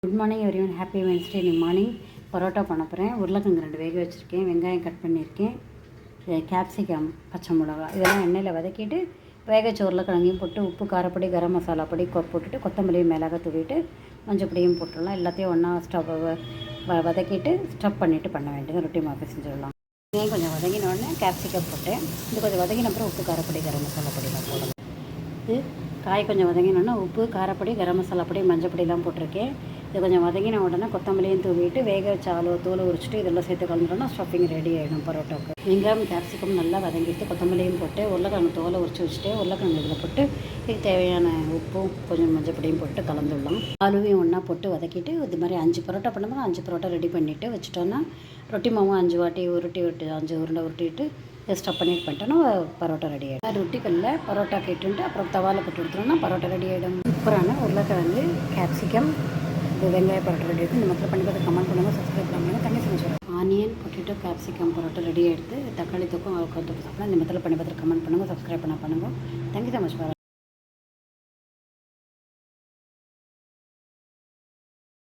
Good morning everyone, happy Wednesday. Morning parotta பண்ண போகிறேன். உருளைக்கிழங்கு 2 வேக வச்சுருக்கேன், வெங்காயம் கட் பண்ணியிருக்கேன், கேப்சிகம், பச்சை மிளகா இதெல்லாம் எண்ணெயில் வதக்கிட்டு வேக வச்ச உருளைக்கிழங்கையும் போட்டு உப்பு, காரப்பொடி, கரம் மசாலா பொடி போட்டுட்டு கொத்தமல்லியும் மிளகா தூவிட்டு மஞ்சள் பொடியும் போட்டுடலாம். எல்லாத்தையும் ஒன்றா வதக்கிட்டு ஸ்டஃப் பண்ணிவிட்டு பண்ண வேண்டியது. ரொட்டி மாப்பி செஞ்சிடலாம். வெங்காயம் கொஞ்சம் வதங்கின உடனே கேப்சிகம் போட்டேன். இது கொஞ்சம் வதங்கின அப்புறம் உப்பு, காரப்பொடி, கரம் மசாலா பொடியெலாம் போடணும். இது காய் கொஞ்சம் வதங்கினோன்னா உப்பு, காரப்பொடி, கரம் மசாலா பொடி, மஞ்சள் பொடியெலாம் போட்டிருக்கேன். இது கொஞ்சம் வதங்கின உடனே கொத்தமல்லியும் தூவிட்டு வேக வச்ச தோலை உரிச்சிட்டு இதெல்லாம் சேர்த்து கலந்துட்டோம்னா ஸ்டஃபிங் ரெடி ஆகிடும் பரோட்டாவுக்கு. வெங்காயம் கேப்சிகம் நல்லா வதங்கிட்டு கொத்தமல்லியும் போட்டு உருளைக்கிழங்கு தோலை உரிச்சு வச்சுட்டு உருளைக்கிழங்கு இதில் போட்டு இதுக்கு தேவையான உப்பும் கொஞ்சம் மஞ்சள் பொடியும் போட்டு கலந்துடலாம். ஆலுவையும் ஒன்றா போட்டு வதக்கிட்டு இது மாதிரி 5 பரோட்டா பண்ணும்போது 5 பரோட்டா ரெடி பண்ணிவிட்டு வச்சுட்டோன்னா ரொட்டி மாவும் 5 வாட்டி உருட்டி 5 உருண்டை உருட்டிட்டு ஸ்டஃப் பண்ணிட்டோன்னா பரோட்டா ரெடி ஆகிடும். ரொட்டிக்கல்லில் பரோட்டா கேட்டுன்ட்டு அப்புறம் தவாவில் போட்டு எடுத்துட்டோம்னா பரோட்டா ரெடி ஆகிடும். சூப்பரான உருளைக்கிழங்கு கேப்சிகம் வெங்காய பரோட்டா ரெடி ஆகிடுது. இந்த மாதிரி பண்ணி பார்த்து கமெண்ட் பண்ணுங்கள், சப்ஸ்கிரைப் பண்ணுங்கள். தண்ணி செஞ்சு onion potato capsicum parotta ready ஆகிடுது. தக்காளி தொக்கும் தொக்கு சாப்பிடலாம். இந்த மாதிரி பண்ணி பார்த்து கமெண்ட் பண்ணுங்கள், சப்ஸ்கிரைப் பண்ணுங்கள். Thank you so much.